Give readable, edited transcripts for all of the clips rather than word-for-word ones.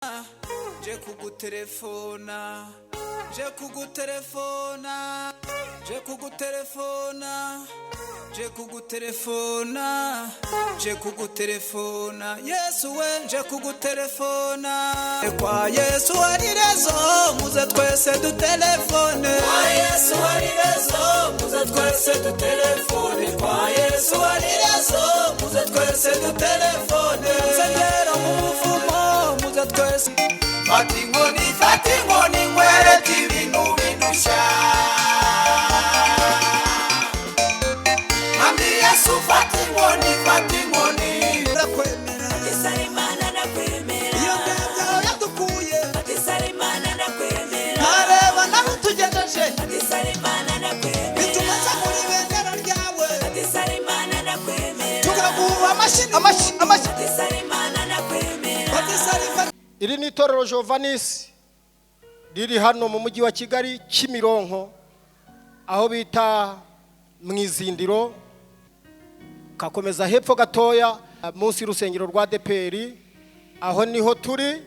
Je kugutelefona, je kugutelefona, je kugutelefona, je kugutelefona, je kugutelefona, Yesu we, je kugutelefona. Kwa Yesu hari rezo, muze twese dutelefone. Kwa Yesu hari rezo, muze twese dutelefone. Kwa Yesu hari rezo, muze twese dutelefone. Nsengera mu buvumo, muze twese. Fati ngoni ngwereti ibintu bindusha. Mami Yesu fati ngoni ndakwemera. Fatisari Imana ndakwemera. Iyo ndebye yadukuye. Fatisari Imana ndakwemera. Ntareba naho tugejeje. Fatisari Imana ndakwemera. Bituma nza muri bendera ryawe. Fatisari Imana ndakwemera. Tukaguha amashyi. Fatisari Imana ndakwemera. Fatisari Iri ni itorero Jovanisi riri hano mu mujyi wa Kigali Kimironko aho bita Mwizindiro, kakomeza hepfo gatoya munsi y'urusengero rwa DPR, aho niho turi.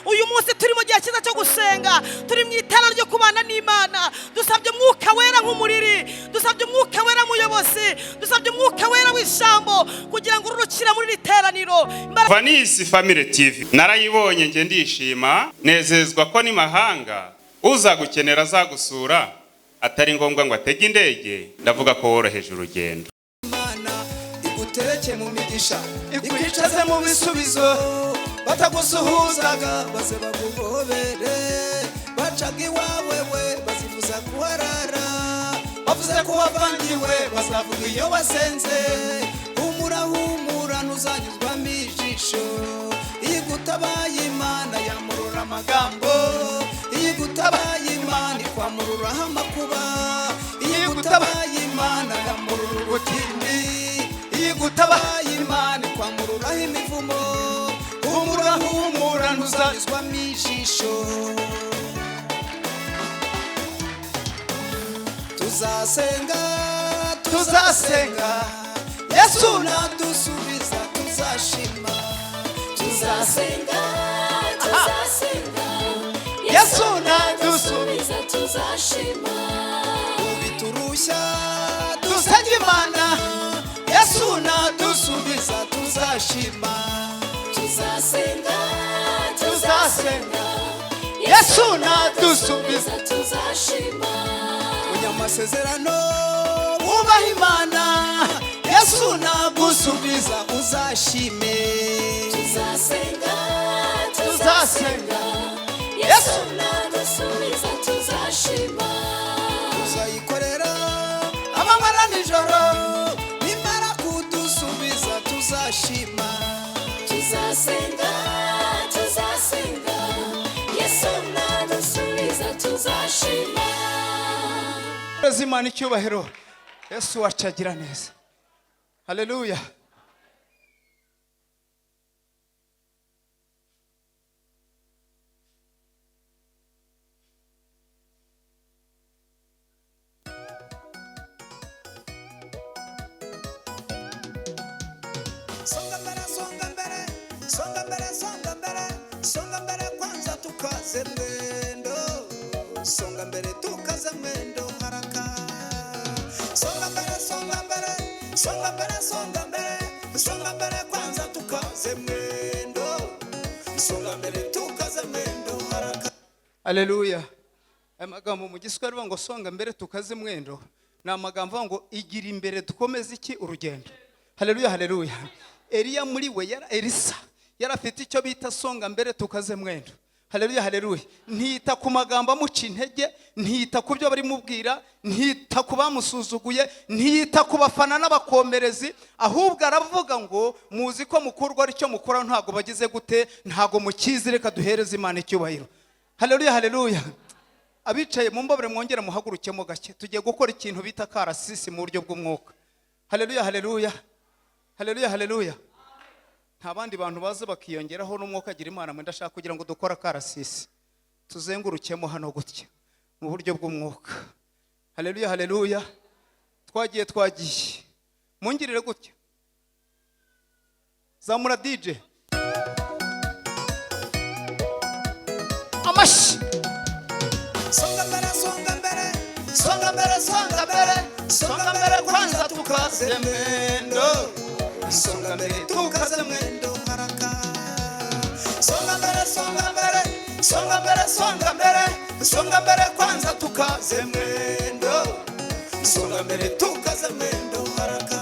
Uyu munsi turi mu gihe cyiza cyo gusenga, turi mu itara ryo kubana n'Imana. Dusabye Mwuka Wera nk'umuriri, dusabye Mwuka Wera muyobozi, dusabye Mwuka Wera w'ishambo kugira ngo ururukira muri literaniro. Vanisi Family TV narayibonye nge ndishima, nezezwa ko ni mahanga uza gukenera azagusura, atari ngombwa ngo atege indege. Ndavuga ko woroheje urugendo. Imana igutereke mu migisha, ikwicaze mu bisubizo. Batagusuhuzaga baze bagubobere, bacaga iwawe we bazivuza kuharara, bavuze ko wavangiwe bazavuga iyo wasenze. Humura ntuzanyuzwamo ijisho, igutabaye Imana yamurura amagambo, igutabaye Imana ikwamururaho amakuba, igutabaye Imana yamurura ubutindi, igutabaye Imana ikwamururaho imivumo. Humura ntuzanyuzwamo ijisho. Tuzasenga Yesu nadusubiza tuzashima. Tuzasenga Yesu nadusubiza tuzashima. Ubiturushya dusenge Imana, Yesu nadusubiza tuzashima. Tuzasenga Yesu nadusubiza tuzashima. Unyamasezerano ubaha Imana, Yesu nagusubiza uzashime. Tuzasenga Yesu nadusubiza tuzashima. Tuzayikorera amanywa n'ijoro, nimara kudusubiza tuzashima. Tuzasenga Yesu nadusubiza tuzashima. Imana icyubahiro, Yesu wacagira neza. Haleluya. Songa mbere kwanza tukaze mwendo. Songa mbere tukaze mwendo haraka. Songa mbere kwanza tukaze mwendo. Songa mbere tukaze mwendo haraka. Haleluya. Amagambo mu Giswahili ngo songa mbere tukaze mwendo, na amagambo ngo igira imbere dukomeze iki urugendo. Haleluya. Eliya muri we Elisa yarafite icyo bita songa mbere tukaze mwendo. Haleluya. Ntita ku magambo amuca intege, ntita ku byo bari mubwira, ntita ku bamusuzuguye, ntita ku bafana n'abakomerezi, ahubwo aravuga ngo muzi ko mukurwa ari cyo mukora, ntago bagize gute, ntago mukizi, reka duhereze Imana icyubahiro. Haleluya. Abicaye mu mbabare mwongera muhagurukemo gake, tugiye gukora ikintu bita karasisi mu buryo bw'umwuka. Haleluya. Nta bandi bantu baza bakiyongeraho n'umwuka agira Imana. Ndashaka kugira ngo dukora karasisi, tuzengurukemo hano gutya mu buryo bw'umwuka. Haleluya. Twagiye mungirire gutya. Zamura DJ. amashi. Songa mbele, songa mbele, songa mbele, songa mbele, songa mbele kwanza tukaze mwendo. Songa mbele tukaze mwendo haraka. Songa mbele, songa mbele, songa mbele, songa mbele, songa mbele kwanza tukaze mwendo. Songa mbele tukaze mwendo haraka.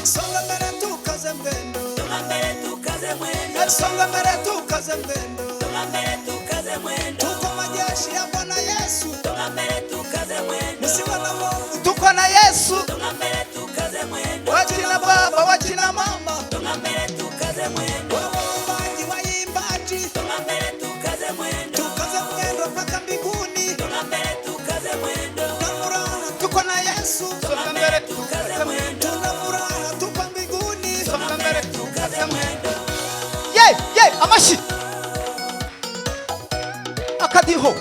Songa mbele tukaze mwendo. Songa mbele tukaze mwendo. Songa mbele tukaze mwendo. Songa mbele tukaze mwendo. Tuko majeshi ya Bwana Yesu. Songa mbele tukaze mwendo. Msiwe na hofu, tuko na Yesu. Songa mbele tukaze mwendo. Wakina baba, wakina mama. Songa mbele tukaze mwendo. Waimbaji, waimbaji. Songa mbele tukaze mwendo. Tukaze mwendo mpaka mbinguni. Songa mbele tukaze mwendo. Na furaha tuko na Yesu. Songa mbele tukaze mwendo. Tuna furaha tuko mbinguni. Songa mbele tukaze mwendo. Ye amashi. Akadiho.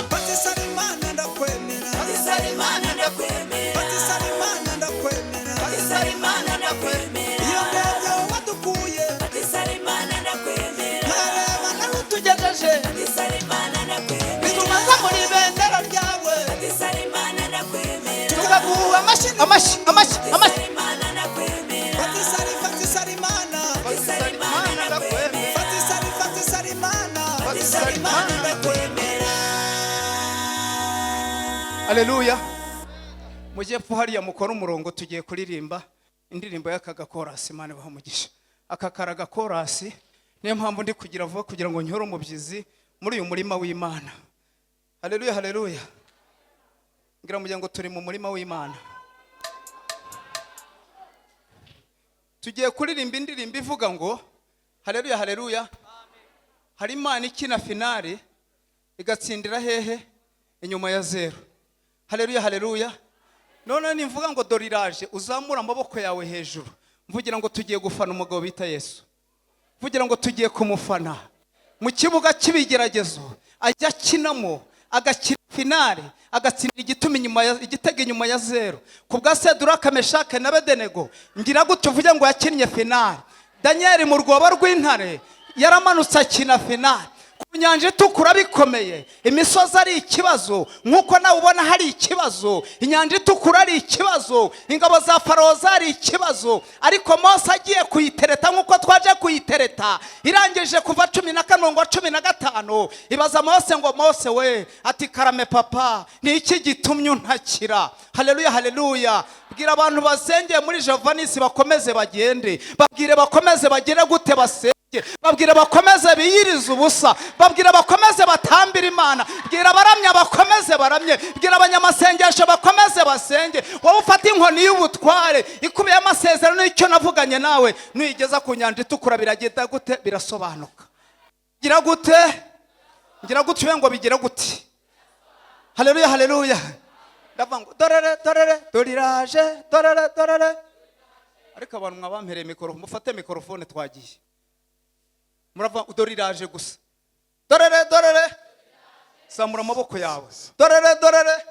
Patisalimana ndakwemera. Patisalimana ndakwemera. Patisalimana ndakwemera. Patisalimana ndakwemera. Iyo ndebye wadukuye. Patisalimana ndakwemera. Ntareba nawe utugejeje. Patisalimana ndakwemera. Bituma nzamura ibendera ryawe. Patisalimana ndakwemera. Tukaguha amashi amashi amashi amashi. Patisalimana ndakwemera. Patisalimana. Patisalimana ndakwemera. Patisalimana. Patisalimana ndakwemera. Haleluya. Mujye pfu hariya mukora umurongo tugiye kuririmba indirimbo y'akaga chorus. Imana ibaha umugisha. Aka karaga chorus niyo mpamvu ndi kugira vuba kugira ngo nyore umubyizi muri uyu murima w'Imana. Haleluya haleluya. Ngira mujye ngo turi mu murima w'Imana. Tugiye kuririmba indirimbo ivuga ngo haleluya haleluya. Hari Imana ikina finale igatsindira hehe inyuma ya zero. Haleluya haleluya. None nimvuga ngo doriraje uzamura amaboko yawe hejuru. Mvugira ngo tugiye gufana umugabo bita Yesu. Mvugira ngo tugiye kumufana mu kibuga cy'ibigeragezo ajya kinamo agakina finale agatsindira igitego inyuma ya zero. Ku bwa Seduraka Meshake na Abedenego ngira gute uvuge ngo yakinnye finale. Daniel mu rwobo rw'intare yaramanutse akina finale. Ku nyanja itukura bikomeye, imisozi ari ikibazo nkuko nawe ubona hari ikibazo, inyanja itukura ari ikibazo, ingabo za Farawo zari ikibazo, ariko Mose agiye kuyitereta nkuko twaje kuyitereta irangije kuva 14:15 ibaza Mose ngo Mose we ati karame papa ni iki gitumye untakira. Haleluya haleluya. Bwira abantu basengeye muri Jovanisi bakomeze bagende, babwire bakomeze bagere gute base, babwira bakomeze biyiriza ubusa, babwira bakomeze batambira Imana, bwira baramya bakomeze baramye, bwira abanyamasengesho bakomeze basenge. Wowe ufata inkoni y'ubutware ikubiye amasezerano n'icyo navuganye nawe, nuyigeza ku nyanja itukura biragenda gute? Birasobanuka. Gira gute? Ngira gute ngo bigira gute? Haleluya haleluya. Ndavango dorere dorere doriraje dorere dorere. Ariko abantu mwabampereye mikoro, mufate mikrofone twagiye. Murava doriraje gusa. Dorere dorere. Samura amaboko yawe. Dorere dorere.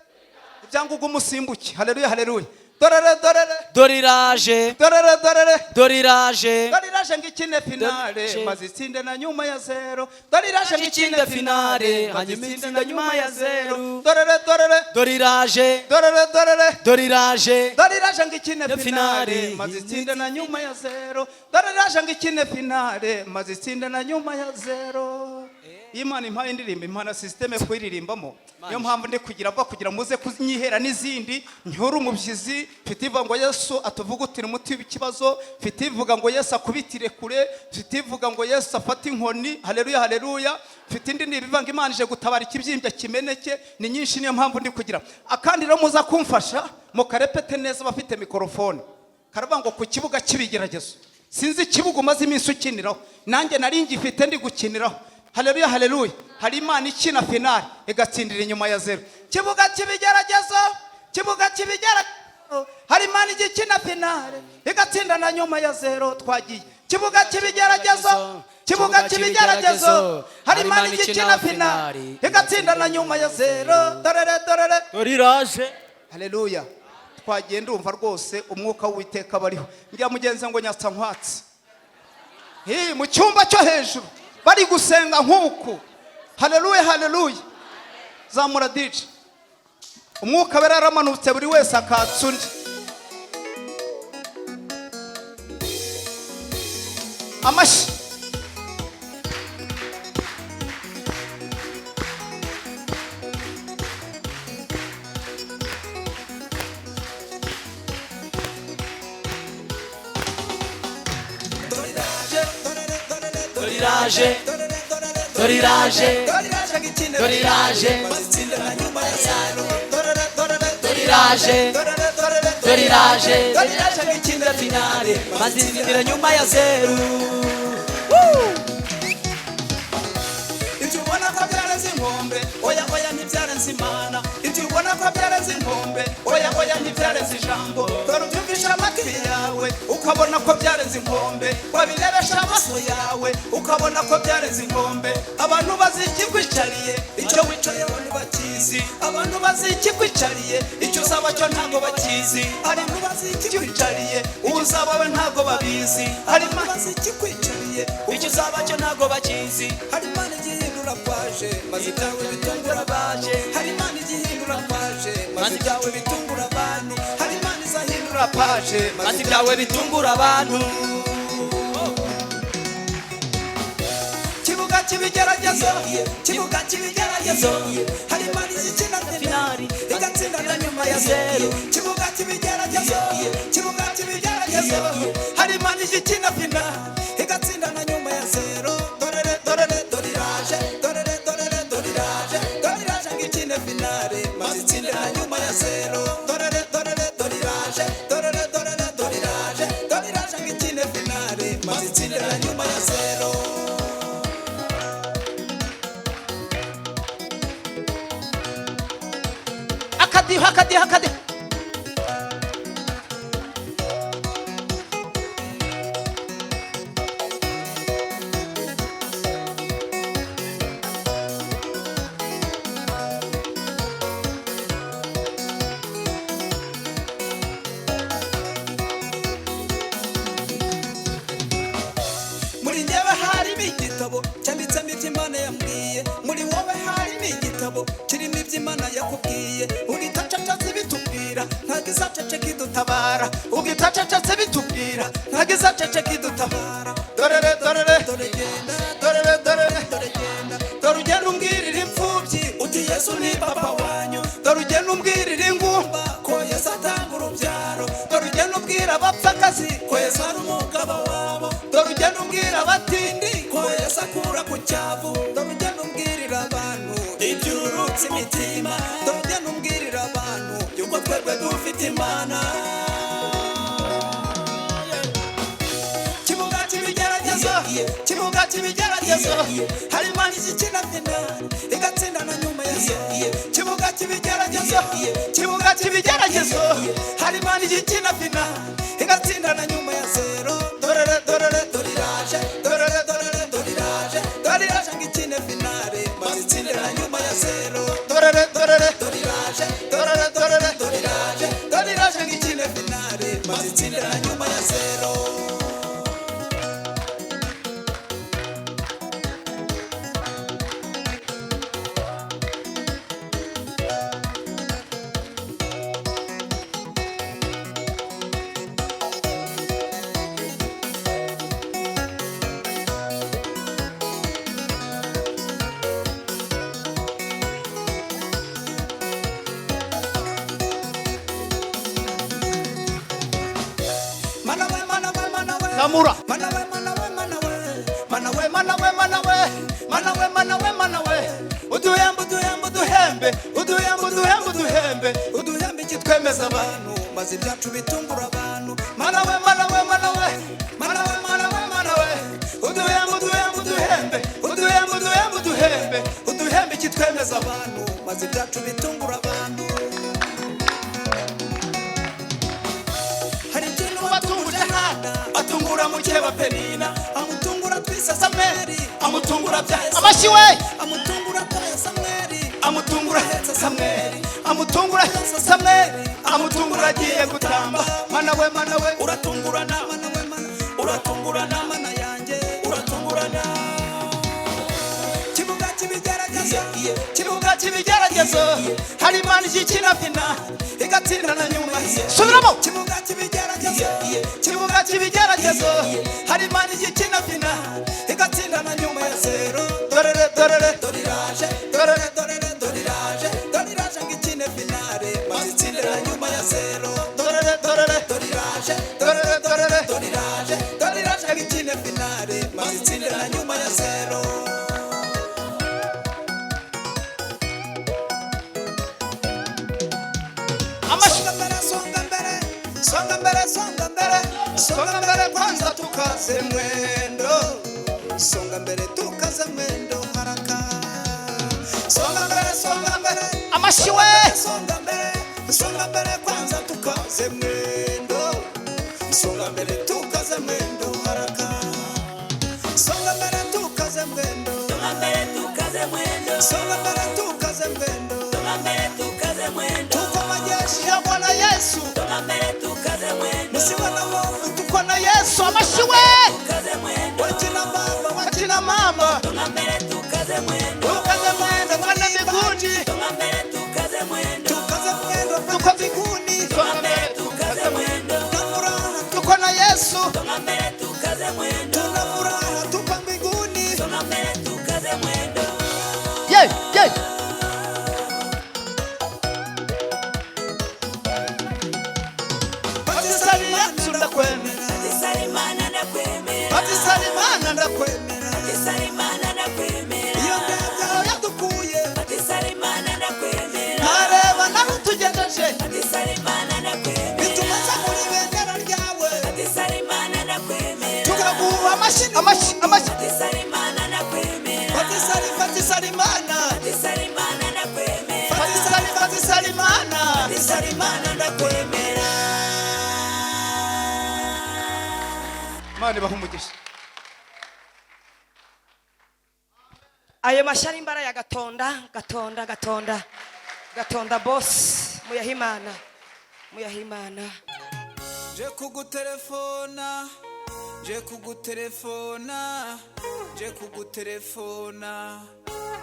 Ibyangugu musimbuki. Haleluya haleluya. Dorere dorere. Doriraje. Dorere dorere. Doriraje. Doriraje ngikine finale mazitsinde na nyuma ya zero. Doriraje ngikine finale mazitsinde na nyuma ya zero. Dorere dorere. Doriraje. Dorere dorere. Doriraje. Doriraje ngikine finale mazitsinde na nyuma ya zero. Doriraje ngikine finale mazitsinde na nyuma ya zero. Imana impaye indirimbo impana systeme kuyiririmbamo. Niyo mpamvu ndi kugira ava kugira muze kunyihera n'izindi nyoro umubyizi fitivuga ngo Yesu atuvugutira umuti w'ikibazo, fitivuga ngo Yesu akubitire kure, fitivuga ngo Yesu afata inkoni. Haleluya haleluya. Fiti indi nibivanga Imana ije gutabara ikibyimbya kimeneke ni nyinshi. Niyo mpamvu ndi kugira akandi rero muza kumfasha mukarepete neza bafite mikrofone. Karavuga ngo ku kibuga cy'ibigeragezo sinzi ikibuga umaze iminsi ukiniraho, nanjye nari ngifite ndi gukiniraho. Haleluya haleluya. Hari Imana ikina finale igatsindira inyuma ya zero. Kibuga cy'ibigeragezo, kibuga cy'ibigeragezo, hari Imana igikina finale igatsinda na nyuma ya zero. Twagiye kibuga cy'ibigeragezo, kibuga cy'ibigeragezo, hari Imana igikina finale igatsinda na nyuma ya zero. Dorere dorere. Doriraje. Haleluya. Twagiye ndumva rwose umwuka w'Uwiteka bariho. Ngira mugenze ngo nyatsa nkwatsi. Mu cyumba cyo hejuru bari gusenga nk'uku. Haleluya, haleluya. Zamura DJ. Umwuka wera yaramanutse buri wese akatsa undi. Amashi. Doriraje, doriraje, doriraje, doriraje, doriraje, doriraje gitsinda finale, mazindira nyuma ya zeru. Ibyo ubona ko byarenze inkombe, oya oya ntibyarenze Imana. Ibyo ubona ko byarenze inkombe, oya oya ntibyarenze ijambo. Dore ubyumvisha amatwi yawe ukabona ko byarenze inkombe, wabirebesha amaso yawe ukabona ko byarenze inkombe. Abantu bazikikwicariye, icyo wicayeho ntibakizi. Abantu bazikikwicariye, icyo uzaba cyo ntabwo bakizi. Abantu bazikikwicariye, uzaba we ntabwo babizi. Harimo bazikikwicariye, icyo uzaba cyo ntabwo bakizi. Harimo igihindura paje, maze ibyawe bitungura abaje. Harimo igihindura paje, maze ibyawe bitungura abantu. Harimo izahindura paje, Maze ibyawe bitungura abantu. kibuga cy'ibigeragezo, kibuga cy'ibigeragezo. Harimo izikina finali, igatsindana nyuma ya zeru. Kibuga cy'ibigeragezo, kibuga cy'ibigeragezo. Harimo izikina finali, igatsindana nyuma ya zeru. Dorere dorere doriraje, dorere dorere doriraje, doriraje ngikine finali, maze itsindana nyuma ya zeru. Dorere dorere doriraje, dorere dorere doriraje, doriraje ngikine finali, maze itsindana nyuma ya zeru. Akadiho akadiho akadiho. Muri njyewe harimo igitabo cyanditsemo ibyo Imana yambwiye. Muri wowe harimo igitabo kirimo ibyo Imana yakubwiye. Ugitacacatse bitubwira ntabwo izaceceka idutabara. Ugitacacatse bitubwira ntabwo izaceceka idutabara. Dorere dorere dore genda, dorere dorere dore genda. Dore ugenda umbwirira imfubyi uti Yesu ni papa wanyu. Dore ugenda umbwirira ingumba ko Yesu atanga urubyaro. Dore ugenda umbwira abapfakazi ko Yesu ari umugabo wabo. Dore ugenda umbwira abatindi ko Yesu akura ku cyavu. Dore ugenda umbwirira abantu ibyururutse imitima. Dore ugenda umbwirira abantu yuko twebwe dufite Imana. Kibuga cy'ibigeragezo, kibuga cy'ibigeragezo. Harimo izikina finali, igatsindana nyuma ya zeru. Kibuga cy'ibigeragezo, kibuga cy'ibigeragezo. Harimo izikina finali, igatsindana nyuma ya zeru. Dorere dorere doriraje, dorere dorere doriraje, doriraje ngikine finali, maze itsindana nyuma ya zeru. Dorere dorere doriraje, dorere dorere doriraje, doriraje ngikine finali, maze itsindana nyuma ya zeru. Namura. Manawe manawe manawe, manawe manawe manawe, manawe manawe manawe. Uduyambu uduyambu duhembe, uduyambu uduyambu duhembe, uduyambu kitwemeza abantu, maze ibyacu bitungura abantu. Manawe manawe manawe, manawe manawe manawe. Uduyambu uduyambu duhembe, uduyambu uduyambu duhembe, uduyambu kitwemeza abantu, maze ibyacu bitungura abantu. Hari ikintu batunguje hana, atungura mukeba Penina, amutungura twisa Samweli, amutungura bya Amashi we, amutungura bya Samweli, amutungura hetsa Samweli, amutungura hetsa Samweli, amutungura agiye gutamba. Mana we uratungurana, mana we mana uratungurana, mana yanjye uratungurana. kibuga cy'ibigeragezo hari Imana igikina fina igatsinda na nyuma subiramo kibuga cy'ibigeragezo kibuga cy'ibigeragezo hari Imana igikina fina igatsinda na nyuma ya zero dorere dorere doriraje dorere dorere doriraje doriraje ngikine finale mazitsinde na nyuma ya zero dorere dorere doriraje dorere dorere doriraje doriraje ngikine finale mazitsinde na nyuma ya zero. Songa mbele kwanza tukaze mwendo songa mbele tukaze mwendo haraka songa mbele amashiwe songa mbele kwanza tukaze mwendo songa mbele tukaze mwendo haraka songa mbele tukaze mwendo songa mbele tukaze mwendo songa mbele tukaze mwendo songa mbele tukaze mwendo tuko majeshi ya Bwana Yesu songa mbele tukaze mwendo msiwana hofu tuko na Yesu amashiwe wakina mama Songa mbele tukaze mwendo mwana miguuni Songa mbele tukaze mwendo tukaze mwendo tuko mbinguni Songa mbele tukaze mwendo na furaha tuko na Yesu Songa mbele tukaze mwendo tuna furaha tuko mbinguni Songa mbele tukaze mwendo ye Batisalimana ndakwemera Salimana ndakwemera Batisalimana ndakwemera Salimana ndakwemera iyo ndebye aho yadukuye Salimana ndakwemera ntareba naho tugejeje Salimana ndakwemera bituma nza muri bendera ryawe Salimana ndakwemera tukaguha amashyi Salimana ndakwemera Batisalimana Salimana ndakwemera Batisalimana Salimana ndakwemera Imana ibahe umugisha. ayo mashari imbara ya gatonda boss muyahimana Je kugutelefona je kugutelefona je kugutelefona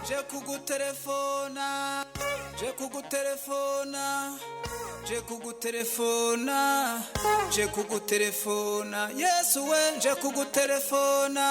je kugutelefona je kugutelefona je kugutelefona je kugutelefona Yesu we je kugutelefona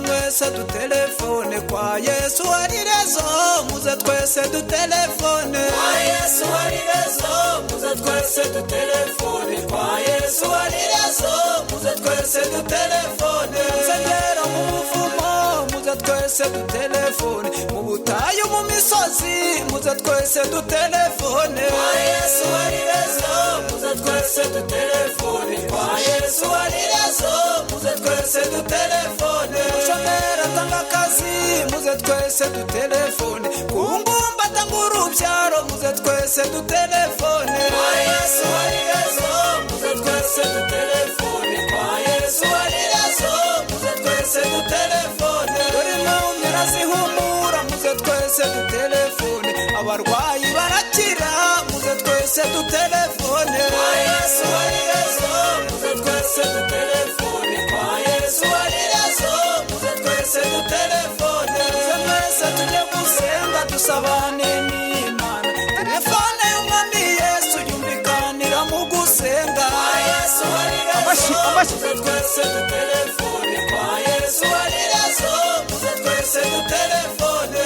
mwese dutelefone kwa Yesu hari rezo muze twese dutelefone kwa Yesu hari rezo muze twese dutelefone kwa Yesu hari rezo muze twese dutelefone sengera mu buvumo muze twese dutelefone mu butayu mu misozi muze twese dutelefone kwa Yesu hari rezo muze twese dutelefone kwa Yesu hari rezo muze twese dutelefone shomera tanga kazi muze twese dutelefone kungumba tanga urubyaro muze twese dutelefone kwa Yesu hari rezo muze twese dutelefone kwa Yesu hari rezo muze twese dutelefone dore mpera zihumura muze twese dutelefone abarwayi barakira muze twese dutelefone kwa Yesu hari rezo muze twese dutelefone kwa Yesu hari rezo muze twese dutelefone mwese tujye gusenga dusabane n'Imana telefone y'umwami Yesu yumvikanira mu gusenga kwa Yesu hari rezo muze twese dutelefone kwa Yesu hari rezo muze twese dutelefone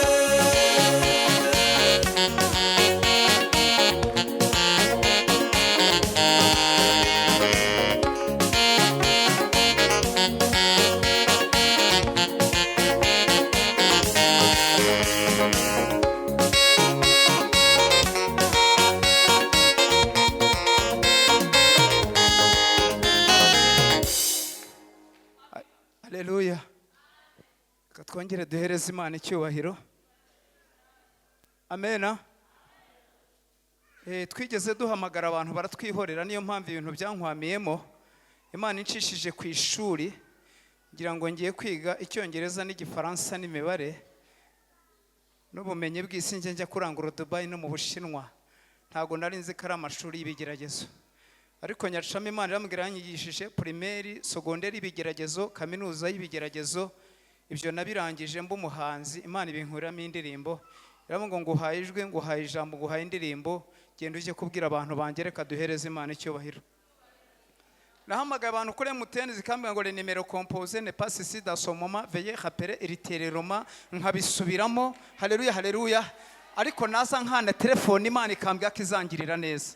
Haleluya. Twongere duhereze Imana icyubahiro. Amena. Twigeze duhamagara abantu baratwihorera niyo mpamvu ibintu byankwamiyemo. Imana incishije ku ishuri ngira ngo ngiye kwiga icyongereza n'igifaransa n'imibare n'ubumenyi bw'isi, njya kurangura Dubai no mu Bushinwa. Ntago nari nzi ko ari amashuri y'ibigeragezo, ariko nyacamo Imana iramubwira yanyigishije primaire, secondaire y'ibigeragezo, kaminuza y'ibigeragezo. Ibyo nabirangije mba umuhanzi, Imana ibinkuriramo indirimbo. Iravuga ngo nguhaye ijwi, nguhaye ijambo, nguhaye indirimbo, genda uje kubwira abantu banjye, reka duhereze Imana icyubahiro. Nahamagaye abantu kuri MTN zikambwira ngo le numéro composé n'est pas ici dans ce moment, veuillez rappeler ultérieurement. Nkabisubiramo, haleluya haleluya. Ariko naza nkana telefone, Imana ikambwira ko izangirira neza.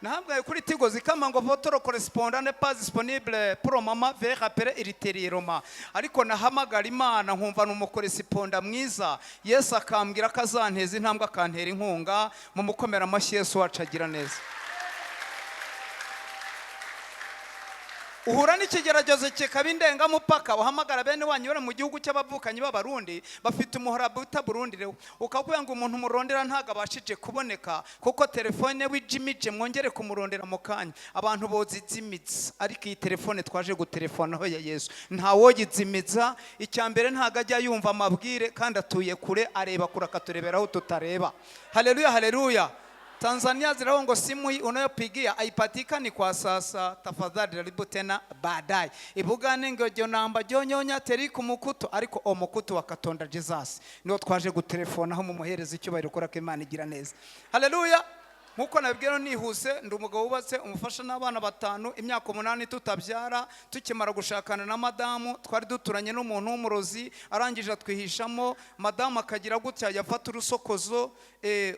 Nahamagaye kuri Tigo zikamba ngo votre correspondant n'est pas disponible pour le moment, veuillez rappeler ultérieurement. Ariko nahamagara Imana nkumva n'umukorespondant mwiza, Yesu akambwira ko azanteza intambwe, akantera inkunga. Mu mukomera amashyi Yesu wacu agira neza. Uhura n'ikigeragezo kikaba indengamupaka, uhamagara bene wanyu bari mu gihugu cy'abavukanyi b'Abarundi, bafite umuhora buta Burundi rewo, ukakubwira ngo umuntu murondera ntago abashije kuboneka kuko telefone wijimije, mwongere kumurondera mu kanya. Abantu bozizimitsa, ariko iyi telefone twaje gutelefona ho ya Yesu ntawo gizimiza. Icyambere ntago ajya yumva amabwire, kandi atuye kure, areba kure akatureberaho tutareba. Haleluya haleluya. Tanzania ziraho ngo simu hii unayopigia haipatikani kwa sasa, tafadhali jaribu tena baadaye. Ibugane ngo namba jonyonya teri ku mukuto, ariko omukuto wa Katonda Jesus niwo twaje gutelefona aho mu muhereza icyubahiro kora ko Imana igira neza. Haleluya. Nkuko nabibwira nihuse, ndi umugabo wubatse, umufasha n'abana 5, imyaka 8 tutabyara. Tukimara gushakana na madamu twari duturanye n'umuntu w'umurozi, arangije atwihishamo. Madamu akagira gutya, yafata urusokozo,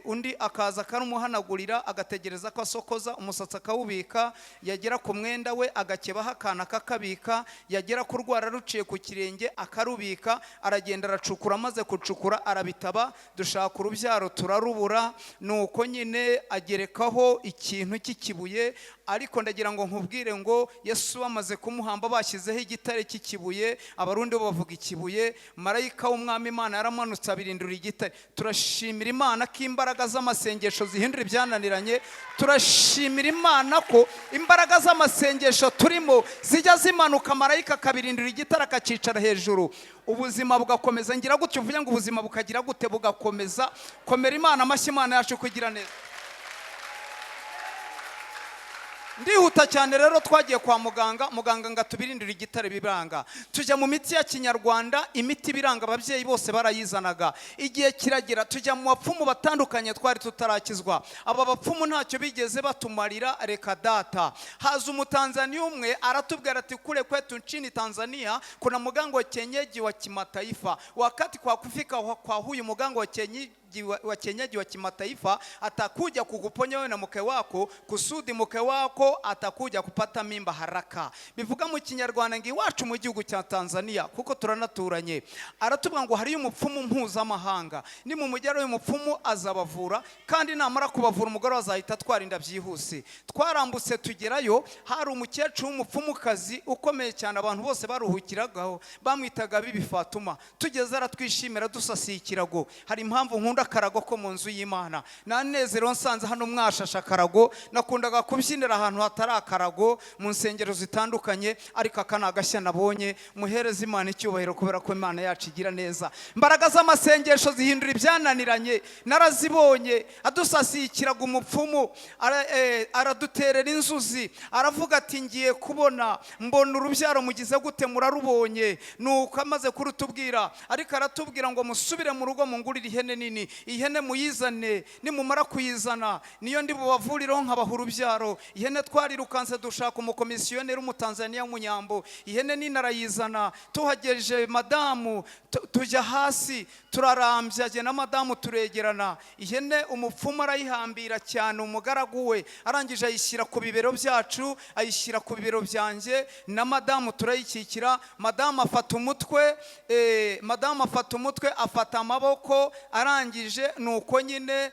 undi akaza karumuhanagurira, agategereza ko asokoza, umusatsi akawubika, yagera ku mwenda we agakebaho akana kakabika, yagera ku rwara ruciye ku kirenge akarubika, aragenda aracukura, amaze kucukura arabitaba, dushaka urubyaro turarubura. Nuko nyine gerekaho ikintu cy'ikibuye. Ariko ndagira ngo nkubwire ngo Yesu bamaze kumuhamba, bashyizeho igitare cy'ikibuye. Abarundi bo bavuga ikibuye. Marayika w'umwami Imana yaramanutse abirindura igitare. Turashimira Imana ko imbaraga z'amasengesho zihindura ibyananiranye. Turashimira Imana ko imbaraga z'amasengesho turimo zijya zimanuka, marayika akabirindura igitare akacicara hejuru, ubuzima bugakomeza. Ngira gutyo uvuye ngo ubuzima bukagira gute? Bugakomeza. Komera Imana amashyi, Imana yacu kugira neza. Ndihuta cyane rero, twagiye kwa muganga ngo tubirindire igitare bibanga. Tujya mu miti ya Kinyarwanda, imiti biranga, ababyeyi bose barayizanaga. Igihe kiragera tujya mu bapfumu batandukanye twari tutarakizwa. Aba bapfumu ntacyo bigeze batumarira, reka data. Haza umutanzania umwe aratubwira ati kule kwetu nchini Tanzania kuna mganga wa kienyeji wa kimataifa. Wakati kwa kufika kwa huyu mganga wa kienyeji wa kimataifa atakuja kukuponya wewe na mke wako, kusudi mke wako atakuja kupata mimba haraka. Bivuga mu Kinyarwanda ngo iwacu mu gihugu cya Tanzania kuko turanaturanye. Aratubwira ngo hari umupfumu mpuzamahanga, ni mu mujyaro y'umupfumu azabavura, kandi namara kubavura umugore azahita twarinda byihuse. Twarambutse tugerayo, hari umukecuru w'umupfumukazi ukomeye cyane, abantu bose baruhukiragaho, bamwitaga Bibi Fatuma. Tugeze aratwishimira, dusasiye ikirago. Hari impamvu nkunda akarago ko mu nzu y'Imana. Nanezero nsanze hano mwashasha akarago. Nakundaga kubyinira ahantu hatari akarago mu nsengero zitandukanye, ariko aka nagashya nabonye. Muhereza Imana icyubahiro kubera ko Imana yacu igira neza. Imbaraga z'amasengesho zihindura ibyananiranye narazibonye. Adusasiye ikirago umupfumu araduterera inzuzi, aravuga ati ngiye kubona, mbona urubyaro mugize gute, murarubonye? Nuko amaze kurutubwira, ariko aratubwira ngo musubire mu rugo mungurire ihene nini, ihene muyizane, nimumara kuyizana niyo ndi bubavuriro nkabaha urubyaro. Ihene twarirukanse dushaka umukomisiyoneri w'umutanzania w'umunyambo. Ihene nini arayizana, tuhageje madamu tujya hasi turarambya, je na madamu turegerana. Ihene umupfumu arayihambira cyane, umugaragu we arangije ayishyira ku bibero byacu, ayishyira ku bibero byanjye, na madamu turayikikira. Madamu afata umutwe, afata amaboko, arangije nuko nyine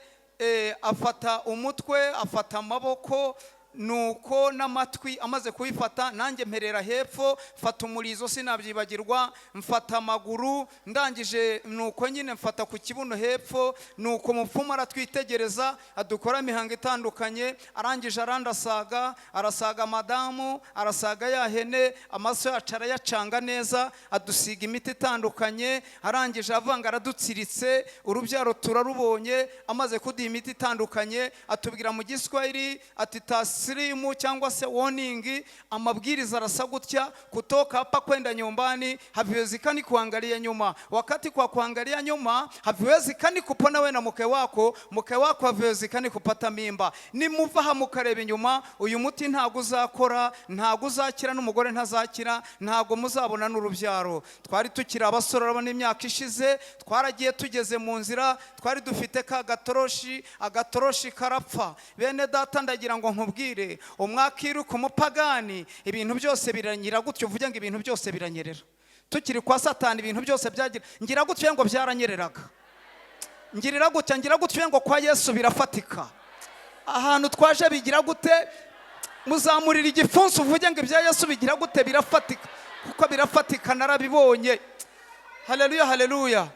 afata umutwe, afata amaboko, nuko n'amatwi amaze kubifata nanjye mperera hepfo mfata umurizo sinabyibagirwa, mfata amaguru, ndangije nuko nyine mfata ku kibuno hepfo. Nuko umupfumu aratwitegereza adukora imihango itandukanye, arangije arasaga madamu, arasaga ya hene, amaso yacu arayacanga neza, adusiga imiti itandukanye, arangije avanga aradutsiritse, urubyaro turarubonye. Amaze kuduha imiti itandukanye atubwira mu Giswahili ati taslimu cyangwa se warning, amabwiriza arasa gutya: kutoka hapa kwenda nyumbani haviwezekani kuangalia nyuma, wakati kwa kuangalia nyuma haviwezekani kupona we na mke wako haviwezekani kupata mimba. Nimuva mukareba inyuma, uyu muti ntago uzakora, ntago uzakira, n'umugore ntazakira, ntago muzabona n'urubyaro. Twari tukiri abasore urabona imyaka ishize, twaragiye tugeze mu nzira, twari dufite ka agatoroshi karapfa. Bene data ndagira ngo nkubwire, umwakiri ku mupagani ibintu byose biranyira gutyo, uvuge ngo ibintu byose biranyerera. Tukiri kwa Satani ibintu byose byagira ngira gutyo ngo byaranyereraga, ngira gutyo ngo kwa Yesu birafatika. Ahantu twaje bigira gute? Muzamurira igipfunsi uvuge ngo ibya Yesu bigira gute? Birafatika, kuko birafatika, narabibonye. Haleluya, haleluya.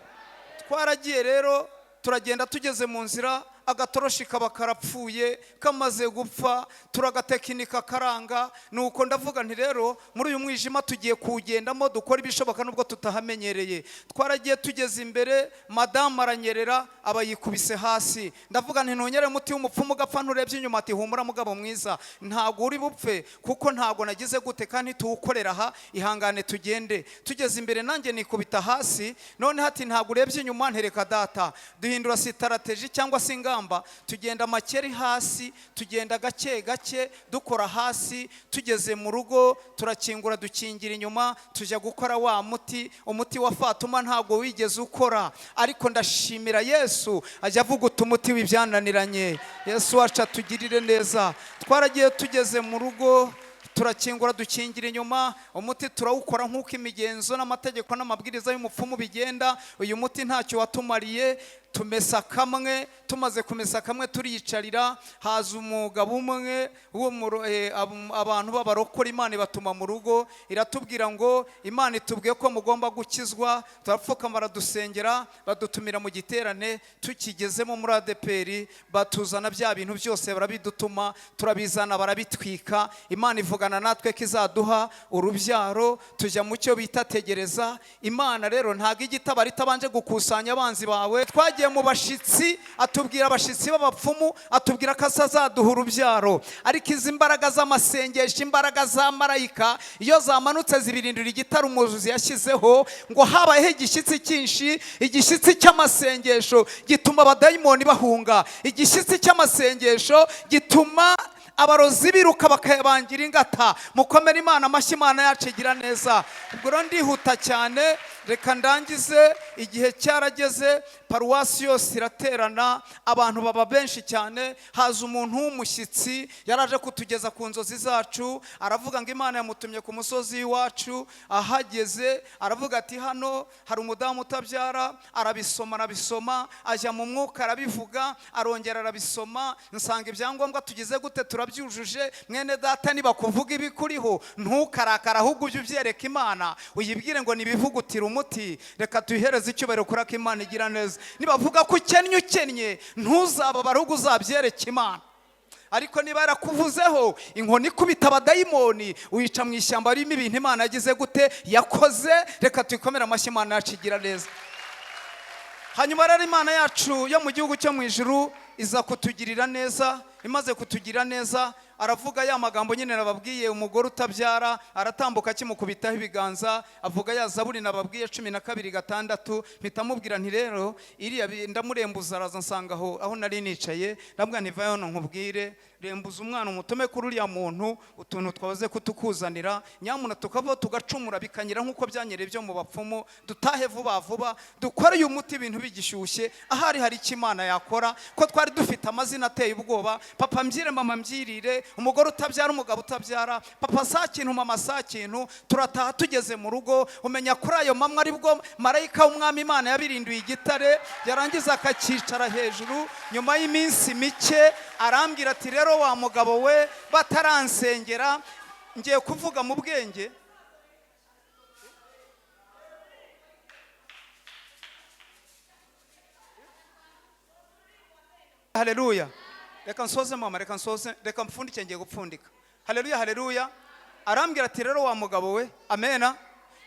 Twaragiye rero turagenda, tugeze mu nzira agatoroshi kaba karapfuye, kamaze gupfa, turagatekinika karanga. Nuko ndavuga nti rero muri uyu mwijima tugiye kugendamo dukora ibishoboka nubwo tutahamenyereye. Twaragiye tugeze imbere, madamu aranyerera aba yikubise hasi. Ndavuga nti ntunyere muti w'umupfumu gapfa nturebye inyuma, ati humura mugabo mwiza, ntago uri bupfe kuko ntago nagize gute kandi tuwukorera aha, ihangane tugende. Tugeze imbere nanjye nikubita hasi, none hati ntago urebye inyuma, ntereka data. Duhindura strategy cyangwa se ingamba, tugenda makeri hasi, tugenda gake gake dukora hasi. Tugeze mu rugo turakingura dukingira inyuma, tujya gukora wa umuti wa Fatuma ntago wigeze ukora, ariko ndashimira Yesu ajya avuga umuti w'ibyananiranye. Yesu wacu atugirire neza. Twaragiye tugeze mu rugo turakingura dukingira inyuma, umuti turawukora nk'uko imigenzo n'amategeko n'amabwiriza y'umupfumu bigenda. Uyu muti ntacyo watumariye. Tumesa kamwe, tumaze kumesa kamwe turiyicarira, haza umugabo umwe abantu b'abarokora Imana batuma mu rugo, iratubwira ngo Imana itubwiye ko mugomba gukizwa. Turapfukama baradusengera, badutumira mu giterane. Tukigezemo muri ADPR batuzana bya bintu byose barabidutuma, turabizana barabitwika. Imana ivugana natwe ko izaduha urubyaro, tujya mu cyo bita tegereza. Imana rero ntago igitaba ritabanje gukusanya abanzi bawe. Twagiye mu bashitsi, atubwira abashitsi b'abapfumu, atubwira ko azaduha urubyaro. Ariko izi mbaraga z'amasengesho, imbaraga za marayika iyo zamanutse zibirindira igitare umuzuzi yashyizeho, ngo habayeho igishyitsi cyinshi. Igishyitsi cy'amasengesho gituma abadayimoni bahunga, igishyitsi cy'amasengesho gituma abarozi biruka bakayabangira ingata. Mukomere Imana amashyi, Imana yacu igira neza. Ubwo rero ndihuta cyane, reka ndangize. Igihe cyarageze, paruwasi yose iraterana, abantu baba benshi cyane. Haza umuntu w'umushyitsi yaraje kutugeza ku nzozi zacu, aravuga ngo Imana yamutumye ku musozi w'iwacu. Ahageze aravuga ati hano hari umudamu utabyara. Arabisoma, ajya mu mwuka arabivuga, arongera arabisoma, nsanga ibyangombwa tugize gute turabyujuje. Mwene data, niba kuvuga ibikuriho ntukarakara, ahubwo ujye ubyereka Imana, uyibwire ngo nibivugutira umuti. Reka tuyihereze icyubahiro kuri ko Imana igira neza. Nibavuga ko ukennye ntuzababara, ahubwo uzabyereka Imana. Ariko niba yarakuvuzeho inkoni ikubita abadayimoni, wica mu ishyamba ririmo ibintu Imana yagize gute yakoze. Reka tuyikomere amashyi, Imana yacu igira neza. Hanyuma rero Imana yacu yo mu gihugu cyo mu ijuru iza kutugirira neza. Imaze kutugira neza, aravuga ya magambo nyine nababwiye, umugore utabyara aratambuka kimukubitaho ibiganza, avuga ya Zaburi nababwiye 12:6. Mpita mubwira nti rero iriya ndamurembuza, araza nsanga aho nari nicaye. Ndabwira nti vayo nkubwire, rembuza umwana umutume kuri uriya muntu, utuntu twaze kutukuzanira, nyamuna tukava tugacumura bikanyira nk'uko byanyereye byo mu bapfumu. Dutahe vuba dukore uyu muti ibintu bigishyushye. Ahari hari icyo Imana yakora, ko twari dufite amazina ateye ubwoba, papa mbyire mama mbyirire, umugore utabyara umugabo utabyara, papa saa kintu mama saa kintu, turataha tugeze mu rugo, umenya kuri ayo mamwe aribwo marayika w'umwami Imana yabirinduye igitare, yarangiza akakicara hejuru. Nyuma y'iminsi mike arambwira ati rero wa mugabo we bataransengera ngiye kuvuga mu bwenge. Haleluya. Reka nsoze mama, reka nsoze, reka mpfundike ngiye gupfundika. Haleluya, haleluya. Arambwira ati rero wa mugabo we, amena,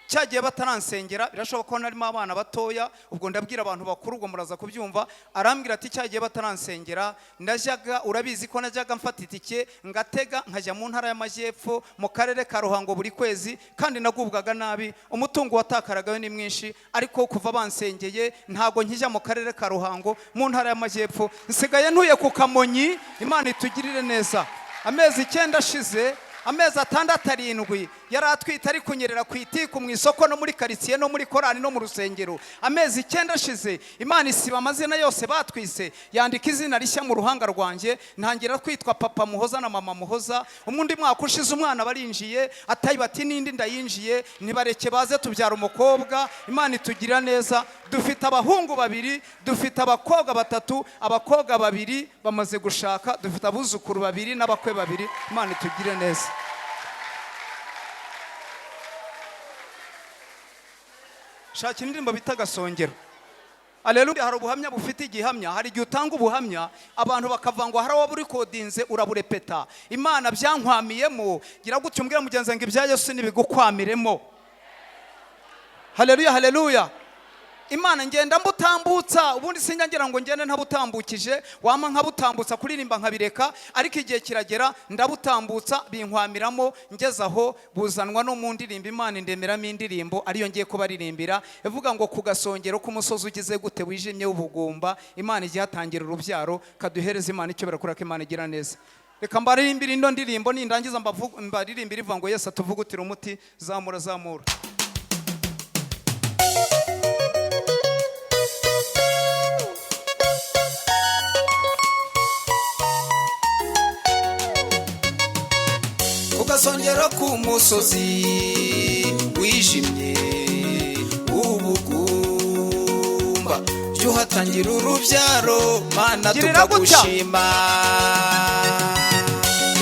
cyagiye bataransengera, birashoboka ko narimo abana batoya, ubwo ndabwira abantu bakuru ubwo muraza kubyumva. Arambwira ati cyagiye bataransengera, ndajyaga, urabizi ko najyaga mfata itike ngatega nkajya mu ntara y'amajyepfo mu karere ka Ruhango buri kwezi, kandi nagubwaga nabi, umutungo watakaragayo ni mwinshi, ariko kuva bansengeye ntago nkijya mu karere ka Ruhango mu ntara y'amajyepfo, nsigaye ntuye ku Kamonyi. Imana itugirire neza. Amezi 9 ashize, amezi 6-7 yari atwite ari kunyerera ku itiku mu isoko no muri quartier no muri korani no mu rusengero. Amezi 9 ashize, Imana isiba amazina yose batwise, yandika izina rishya mu ruhanga rwanjye, ntangira kwitwa papa Muhoza na mama Muhoza. Umundi mwaka ushize umwana barinjiye, atayibati nindi ndayinjiye, nibareke baze tubyara umukobwa. Imana itugira neza, dufite abahungu 2, dufite abakobwa 3, abakobwa 2 bamaze gushaka, dufite abuzukuru 2 n'abakwe 2. Imana itugire neza. Shaka indirimbo bita Gasongero. Haleluya. Hari ubuhamya bufite igihamya, hari igihe utanga ubuhamya abantu bakavangwa, hari waburi kodinze uraburepeta. Imana byankwamiyemo, gira gutyo umbwira mugenzi wanjye ibya Yesu nibigukwamiremo. Haleluya, haleluya. Imana ngenda mbutambutsa, ubundi sinyangira ngo ngende ntabutambukije, wama nkabutambutsa kuririmba nkabireka, ariko igihe kiragera ndabutambutsa binkwamiramo, ngezaho buzanwa no mu ndirimbo. Imana indemeramo indirimbo ariyo ngiye kubaririmbira, ivuga ngo ku gasongero k'umusozi ugize gute wijimye w'ubugumba, Imana igiye hatangira urubyaro, kaduhereza Imana icyo berakura ko Imana igira neza. Reka mbaririmbira ino ndirimbo, nindangiza mbaririmbira ivuga ngo Yesu atuvugutira umuti. Zamura zamura. Kugasongero k'umusozi wijimye w'ubugumba, byuhatangira urubyaro, Mana tukagushima.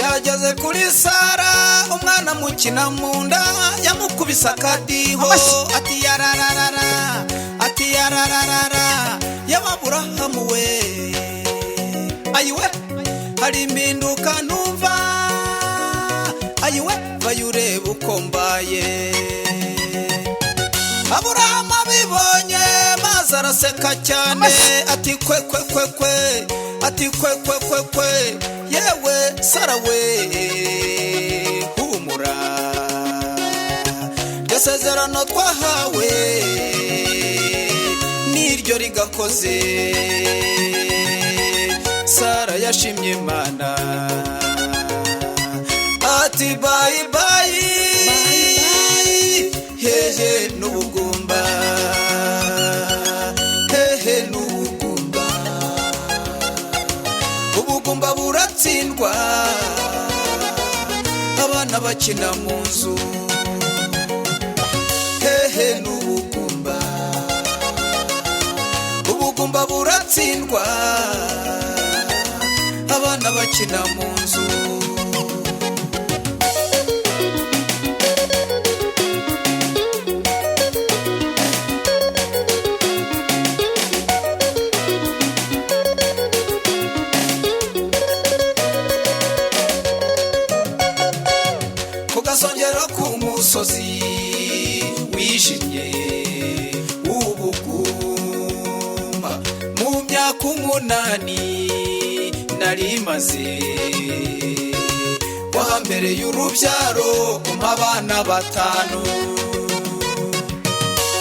Yageze kuri Sara, umwana mukina mu nda, yamukubise akadiho, ati yarararara, ati yarararara, y'Aburahamu we. Ayiwe, hari impinduka numva, ayiwe bayureba uko mbaye. Aburahamu abibonye maze araseka cyane, ati kwe kwe kwe kwe, ati kwe kwe kwe kwe, yewe Sara we humura, isezerano twahawe niryo rigakoze. Sara yashimye Imana, ati bye bye, hehe n'ubugumba, hehe n'ubugumba. Ubugumba buratsindwa, abana bakina mu nzu, hehe n'ubugumba. Ubugumba buratsindwa, abana bakina mu nzu. Kugasongero k'umusozi wijimye w'ubugumba, mu myaka 8 narimaze, wahambereye urubyaro umpa abana 5.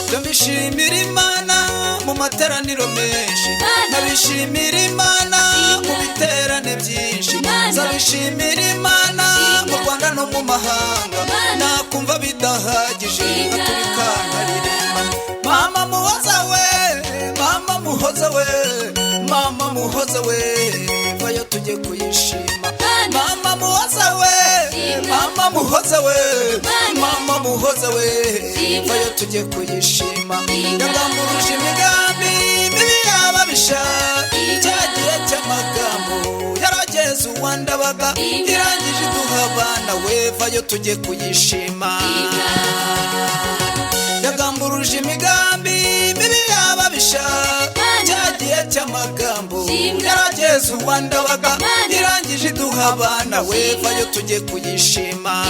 Ndabishimira Imana mu materaniro menshi, ndabishimira Imana mu biterane byinshi, nzabishimira Imana mu Rwanda no mu mahanga, nakumva bidahagije aturika nkarirema. Mama Muhoza we, mama Muhoza muhoza we, mama muhoza we, vayo tujye kuyishima. Mama muhoza we, mama muhoza we, mama muhoza we, vayo tujye kuyishima. Yagamuruje imigambi mibi y'ababisha, cyagiye cy'amagambo yarageze uwandabaga, irangije duha abana we, vayo tujye kuyishima. Yagamburuje imigambi mibi y'ababisha, cyagiye cy'amagambo yarageze uwandabaga, irangije duha abana we, vayo tujye kuyishima.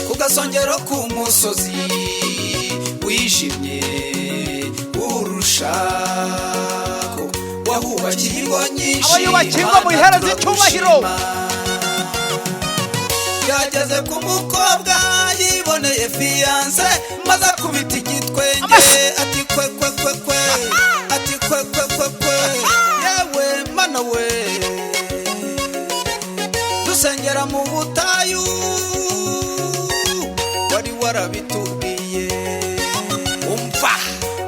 Kugasongero kumusozi wijimye urushako, wahubakiye ingo nyinshi, abayubakirwa mu ihera z'icyubahiro. yageze ku mukobwa yiboneye fiyanse, maze akubita igitwenge ati kwe kwe kwe kwe, ati kwe kwe kwe kwe, yewe mana we, dusengera mu butayu wari warabitubwiye. Umva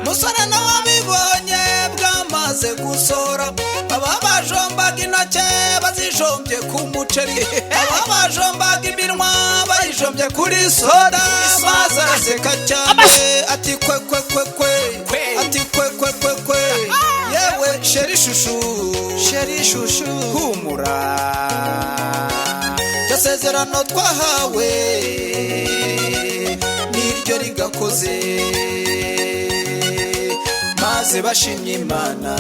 musore nawe abibonye bwamaze gusohora, ababajombaga intoke bazijombye ku muceri, ababajombaga iminwa bayijombye kuri soda, maze araseka cyane ati kwe kwe kwe kwe, ati kwe kwe kwe kwe, yewe sheri shushu, sheri shushu, humura, isezerano twahawe niryo rigakoze, maze bashimye Imana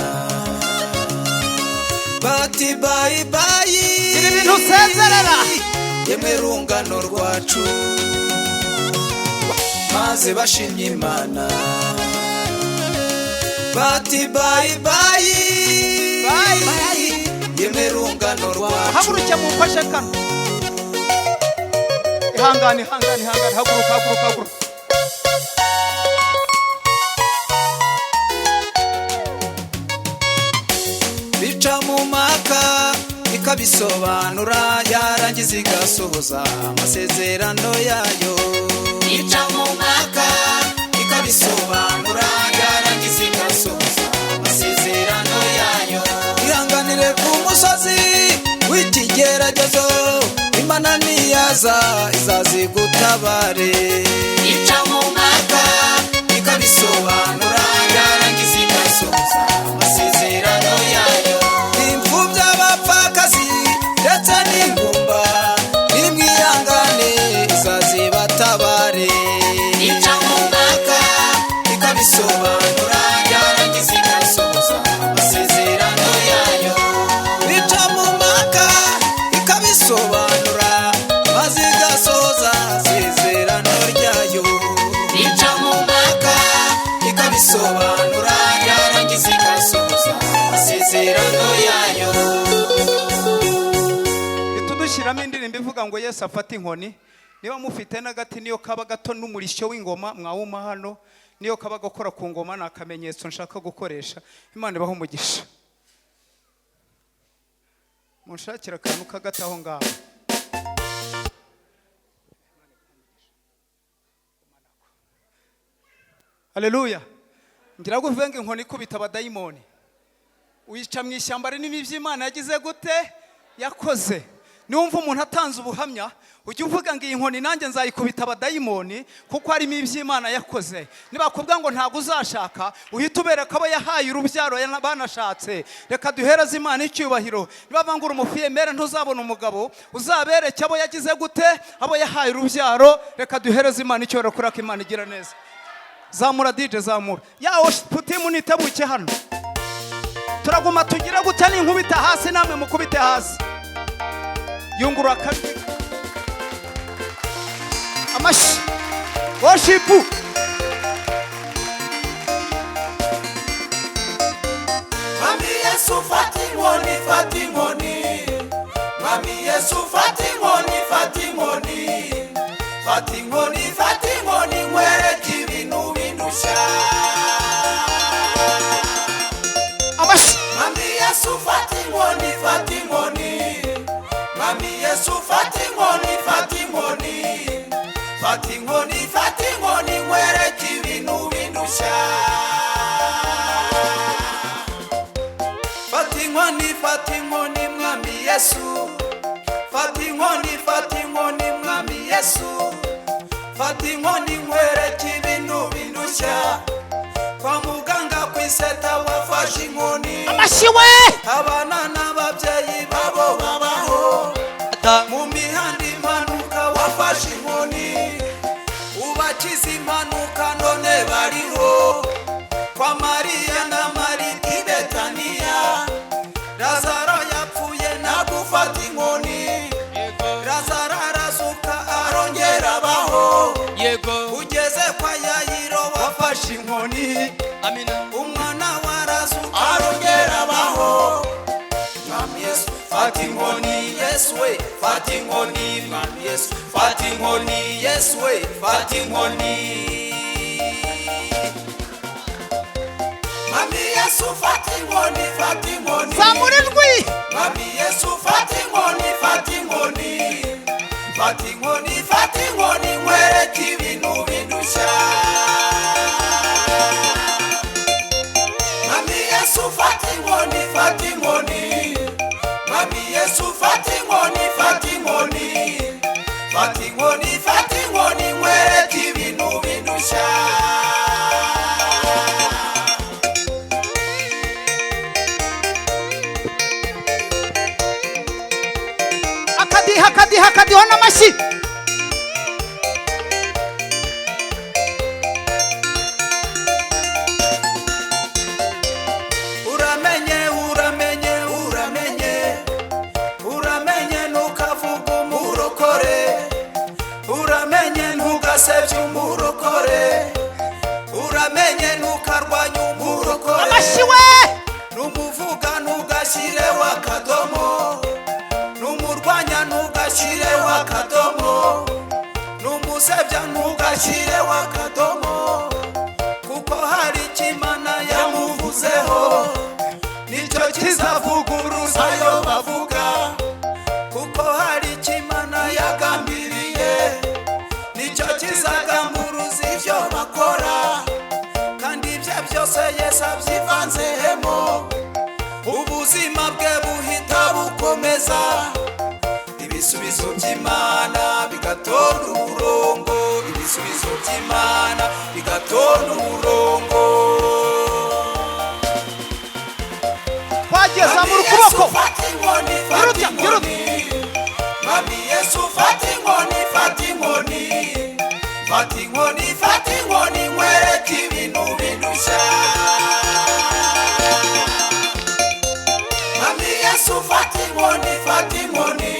bati bayi bayi, ibintu usezerera yemwe rungano rwacu, maze bashimye Imana bati bayi bayi, yemwe rungano rwacu. haguruke mufashe kano, ihangane ihangane ihangane, haguruka haguruka haguruka. Bica mu maka ikabisobanura, yarangiza igasohoza amasezerano yayo. Bica mu maka ikabisobanura, yarangiza igasohoza amasezerano yayo. Ihanganire ku musozi w'ikigeragezo, Imana niyaza izazigutabare. Bica mu maka ikabisobanura, yarangiza igasohoza amasezerano yayo. Imfubyi abapfakazi ndetse n'ingumba, nimwihangane izazibatabare. Bica mu maka ikabisobanura, yarangiza igasohoza amasezerano yayo. Bica mu maka ikabisobanura, maze igasohoza isezerano ryayo. Bica mu maka ikabisobanura, yarangiza igasohoza amasezerano yayo. Itudushyiramo indirimbo ivuga ngo Yesu afata inkoni. Niba mufite n'agati niyo kaba gato n'umurishyo w'ingoma mwawuma hano, niyo kaba gakora ku ngoma, ni akamenyetso nshaka gukoresha. Imana ibaho umugisha. Munshakira akantu k'agati aho ngaho. Haleluya. Ngira ngo uvuge inkoni ikubita abadayimoni. Wica mu ishyamba rinini by'Imana yagize gute? Yakoze. Niwumva umuntu atanze ubuhamya, ujye uvuga ngo iyi nkoni nanjye nzayikubita abadayimoni, kuko harimo iby'Imana yakoze. Nibakubwa ngo ntago uzashaka, uhita ubereka abo yahaye urubyaro banashatse. Reka duhereze Imana icyubahiro. Nibavangura umufiyemere ntuzabona umugabo, uzabereke abo yagize gute? Abo yahaye urubyaro. Reka duhereze Imana icyubahiro, kurako Imana igira neza. Zamura DJ, zamura. Yaho putimu nitebuke hano. Turaguma tugira gute n'inkubita hasi, namwe mukubite hasi. Yungura kabiri. Amashi. Worship. Mami Yesu fatimoni fatimoni, Mami Yesu fatimoni fatimoni, fatimoni fatimoni, mwere kibinu bindusha. Yesu, fata inkoni mwami Yesu, fata inkoni nkwereke ibintu bindushya, kwa muganga kwiseta wafashe inkoni, amashiwe abana n'ababyeyi babo babaho, mu mihanda impanuka wafashe inkoni, ubakiza impanuka none bariho, kwa Mariya na Marita i Betaniya, Lazaro yapfuye nagufata inkoni, Lazaro arazuka arongera abaho, ugeze kwa Yayiro wafashe inkoni, umwana warazuka arongera abaho, mwami Yesu fata inkoni, Yesu we fata inkoni, mwami Yesu fata inkoni, Yesu we fata inkoni, mwami Yesu fata inkoni, fata inkoni, zamura ijwi mwami Yesu fata inkoni, fata inkoni, fata inkoni, fata inkoni nkwereke ibintu bindushya, mwami Yesu fata inkoni, fata inkoni, mwami Yesu fata inkoni, fata inkoni, fata inkoni, fata inkoni nkwereke ibintu bindushya. akadiho n'amashyi uramenye ntukavuga umurokore, uramenye ntugasebye umurokore, uramenye ntukarwanya umurokore, amashiwe numuvuga ntugashyireho akadomo, numurwanya ntugashyireho akadomo, numusebya ntugashyireho akadomo, kuko hari icyo Imana yamuvuzeho, nicyo kizavuguruza ayo bavuga, kuko hari icyo Imana yagambiriye, nicyo kizagamburuza ibyo bakora, kandi ibyo byose Yesu abyivanzemo, ubuzima bwe buhita bukomeza, ibisubizo by'Imana bigatonda umurongo, ibisubizo by'Imana bigatonda umurongo, twagiye zamura ukuboko fata inkoni, fata inkoni, mwami Yesu fata inkoni, fata inkoni, fata inkoni, fata inkoni nkwereke ibintu bindushya, mwami Yesu fata inkoni, fata inkoni,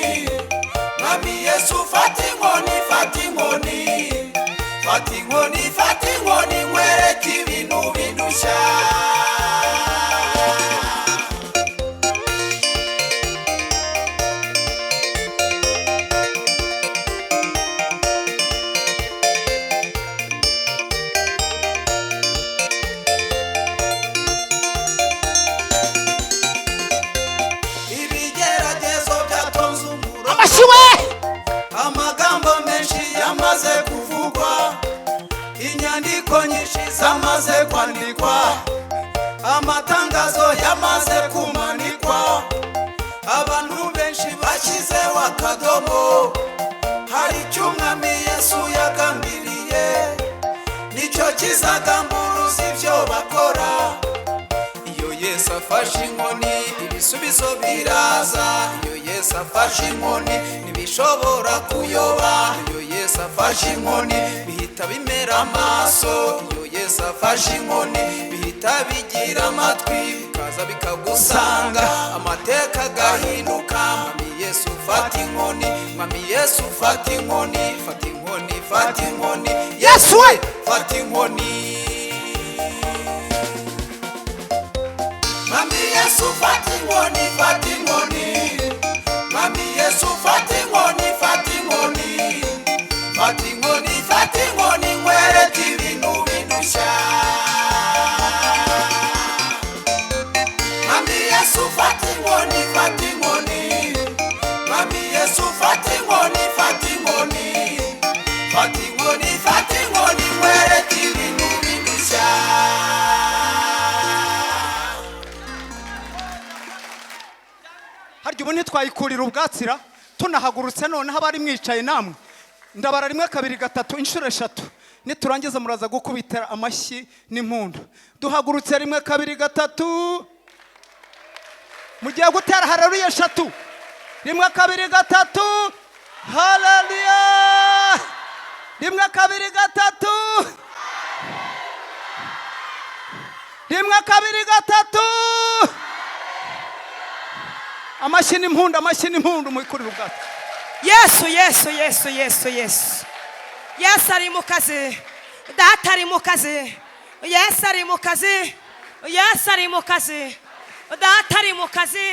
mwami Yesu fata inkoni, fata inkoni, fata inkoni, fata inkoni nkwereke ibintu bindushya. amashiwe amagambo menshi yamaze kuvugwa, inyandiko nyinshi zamaze kwandikwa, amatangazo yamaze kumanikwa, abantu benshi bashyizeho akadomo, hari icyo umwami Yesu yagambiriye, nicyo kizagamburuza ibyo bakora, iyo Yesu afashe inkoni ibisubizo biraza, iyo Yesu afashe inkoni ntibishobora kuyoba, iyo Yesu afashe inkoni bihita bimera amaso, iyo Yesu afashe inkoni bihita bigira amatwi, bikaza bikagusanga, amateka agahinduka, mwami Yesu fata inkoni, mwami Yesu fata inkoni, fata inkoni, fata inkoni, Yesu we fata inkoni, mwami Yesu fata inkoni, fata inkoni, mwami Yesu fata inkoni, fata inkoni, fata inkoni, fata inkoni nkwereke ibintu bindushya, mwami Yesu fata inkoni, fata inkoni, mwami Yesu fata inkoni, fata inkoni, fata inkoni, fata inkoni nkwereke ibintu bindushya. harya ubu ntitwa twayikurira ubwatsira tunahagurutse noneho abari mwicaye namwe ndabara 1 2 3 inshuro 3 niturangiza muraza gukubitira amashyi n'impundu duhagurutse 1 2 3 mugiye gutera haleluya 3 1 2 3 haleluya 1 2 3 1 2 3 amashyi n'impundu muyikurira ubwato. Yesu Yesu Yesu Yesu Yesu Yesu ari mu kazi, data ari mu kazi, Yesu ari mu kazi, Yesu ari mu kazi, data ari mu kazi,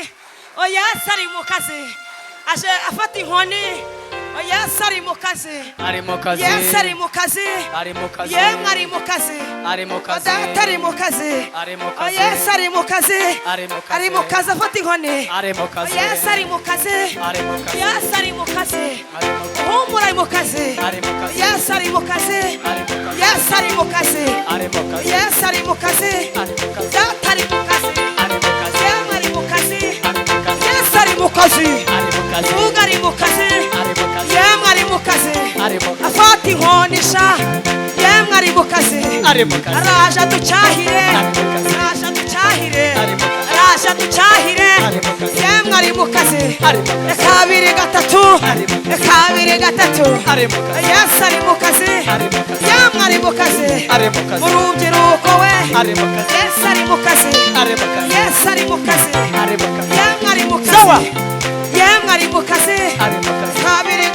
Yesu ari mu kazi, aje afata inkoni, Yesu ari mu kazi, Yesu ari mu kazi, yemwe ari mu kazi, data ari mu kazi, Yesu ari mu kazi, ari mu kazi afata inkoni, Yesu ari mu kazi, Yesu ari mu kazi, humura ari mu kazi, Yesu ari mu kazi, Yesu ari mu kazi, Yesu ari mu kazi, data ari mu kazi, yemwe ari mu kazi, Yesu ari mu kazi, Mungu ari mu kazi, yemwe ari mu kazi, afata inkoni sha, yemwe ari mu kazi, araje aducyahire, araje aducyahire, araje aducyahire, yemwe ari mu kazi, 2 3 Yesu ari mu kazi, yemwe ari mu kazi, mu rubyiruko we, Yesu ari mu kazi, Yesu ari mu kazi, yemwe ari mu kazi, yemwe ari mu kazi, 2